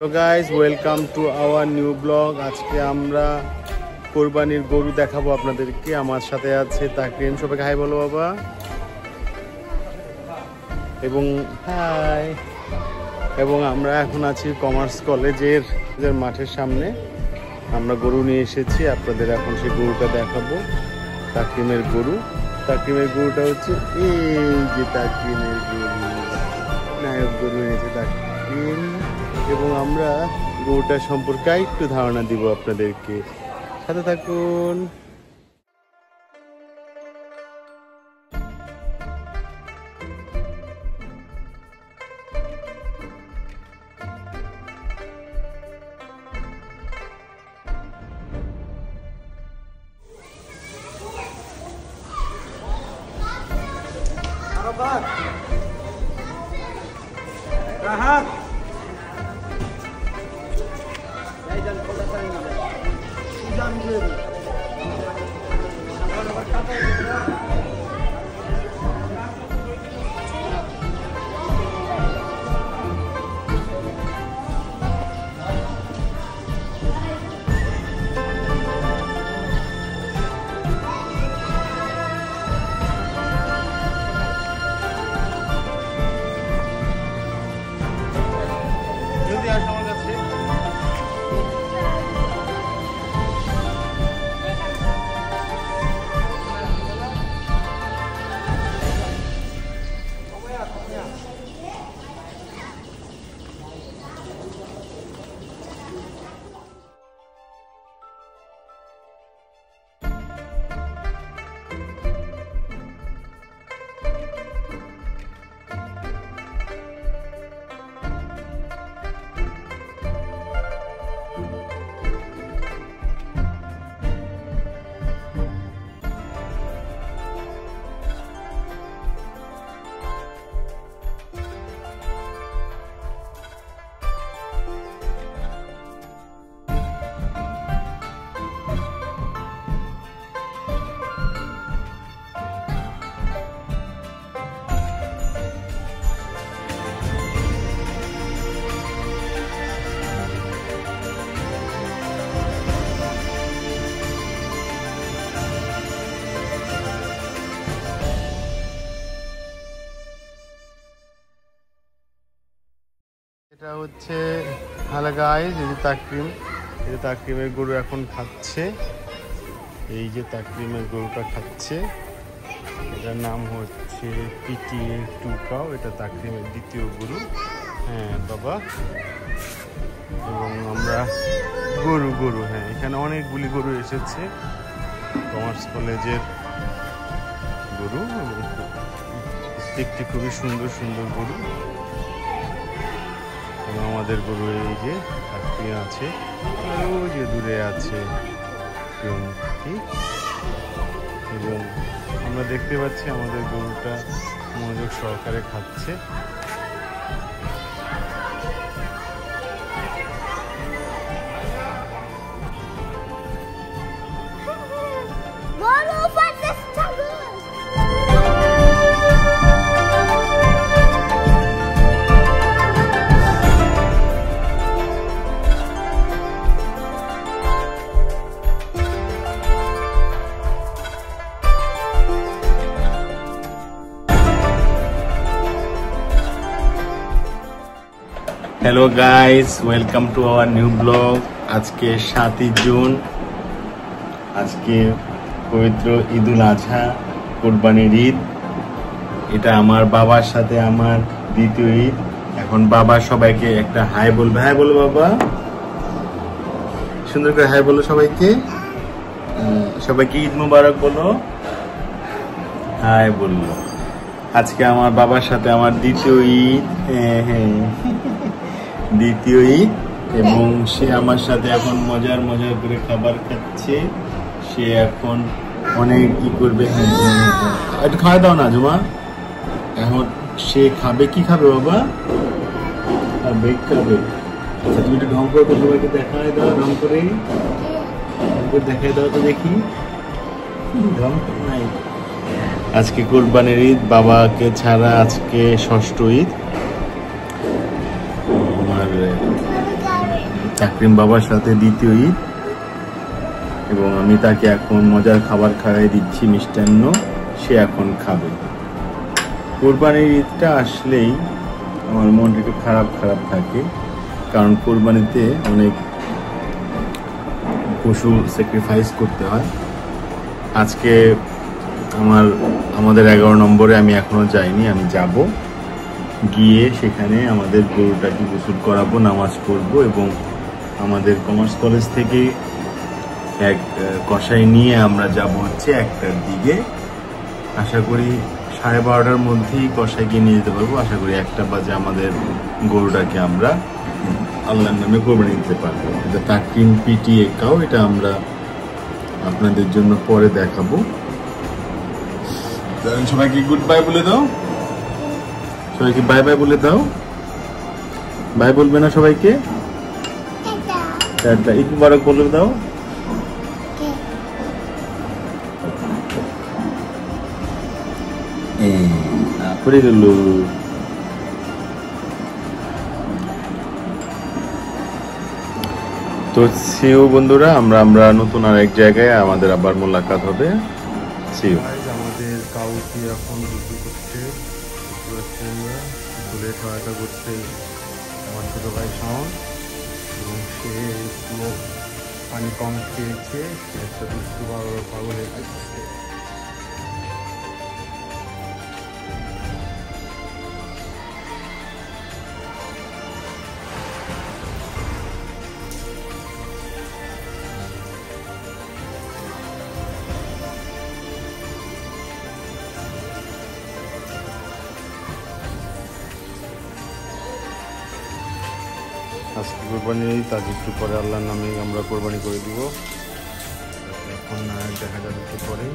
So guys, welcome to our new vlog. আজকে আমরা কোরবানির গরু দেখাবো আপনাদেরকে। আমার সাথে আছে তাকরিম। সবাইকে হাই বলো বাবা। এবং হাই। এবং আমরা এখন আছি কমার্স কলেজের মাঠের সামনে। আমরা গরু নিয়ে এসেছি, আপনাদের এখন সেই গরুটা দেখাবো। তাকরিমের গরু। তাকরিমের গরুটা হচ্ছে এই যে তাকরিমের গরু, নায়ক গরু এনেছে তাকরিম। এবং আমরা গরুটা সম্পর্কে একটু ধারণা দিব আপনাদেরকে, সাথে থাকুন। এটা হচ্ছে হ্যালো গাইস, এই যে তাকরিম, এই যে তাকরিমের গরু এখন খাচ্ছে। এই যে তাকরিমের গরুটা খাচ্ছে, এটার নাম হচ্ছে পিটি টুকাও। এটা তাকরিমের দ্বিতীয় গরু। হ্যাঁ বাবা। এবং আমরা গরু হ্যাঁ, এখানে অনেকগুলি গরু এসেছে, কমার্স কলেজের গরু। প্রত্যেকটি খুবই সুন্দর সুন্দর গরু। এবং আমাদের গরু এই যে তাকরিম আছে, ওই যে দূরে আছে। এবং আমরা দেখতে পাচ্ছি আমাদের গরুটা মনোযোগ সহকারে খাচ্ছে। Hello guys, welcome to our new blog. আজকে 7ই জুন, আজকে পবিত্র ঈদুল আজহা, কোরবানির ঈদ। এটা আমার বাবার সাথে আমার দ্বিতীয় ঈদ। এখন বাবা সবাইকে একটা হাই বলবে। হাই বলো বাবা, সুন্দর করে হাই বলো সবাইকে। সবাইকে ঈদ মুবারক বলো। হাই বললো। আজকে আমার বাবার সাথে আমার দ্বিতীয় ঈদ। হ্যাঁ, দ্বিতীয় ঈদ। এবং সে আমার সাথে এখন মজার করে খাবার খাচ্ছে। সে এখন অনেক কি করবে। হ্যাঁ, একটু খাওয়া দাও না জুমা। এখন সে খাবে, কি খাবে বাবা? খাবে। আচ্ছা, তুমি একটু ঢং করে সবাইকে দেখায় দাও, ঢং করে দেখায় দাও তো দেখি। ঢং নাই। আজকে কোরবানির ঈদ, বাবাকে ছাড়া আজকে ষষ্ঠ ঈদ। আমার তাকরিম বাবার সাথে দ্বিতীয় ঈদ, এবং আমি তাকে এখন মজার খাবার খাওয়াই দিচ্ছি, মিষ্টান্ন, সে এখন খাবে। কোরবানির ঈদটা আসলেই আমার মনটা একটু খারাপ খারাপ থাকে, কারণ কোরবানিতে অনেক পশু স্যাক্রিফাইস করতে হয়। আজকে আমাদের 11 নম্বরে আমি এখনো যাইনি, আমি যাব, গিয়ে সেখানে আমাদের গরুটাকে গোসল করাবো, নামাজ পড়বো, এবং আমাদের কমার্স কলেজ থেকে এক কসাই নিয়ে আমরা যাব হচ্ছে 1টার দিকে। আশা করি 12:30টার মধ্যেই কসাইকে নিয়ে যেতে পারবো। আশা করি 1টা বাজে আমাদের গরুটাকে আমরা আল্লাহর নামে কোরবানি দিতে পারবো। এটা তাকরিম পিটিএ কাউ, এটা আমরা আপনাদের জন্য পরে দেখাবো। সবাইকে গুড বাই বলে দাও, সবাইকে বাই বাই বলে দাও। বাই বলবে না সবাইকে? টাটা, ঈদ মুবারক বলে দাও। পড়ে গেল। তো সিও বন্ধুরা, আমরা নতুন আর এক জায়গায় আমাদের আবার মোলাকাত হবে। সিও। আমাদের কাউকে এখন দুটো করছে, স্কুলে সহায়তা করছে আমার ছোট ভাই শাওন, এবং সে পুরো পানি কম খেয়েছে, সে একটা দুষ্টু পাগল হয়ে গেছে। আজকে কোরবানি, তার একটু পরে আল্লাহর নামে আমরা কোরবানি করে দিব। এখন দেখা যাবে একটু পরে।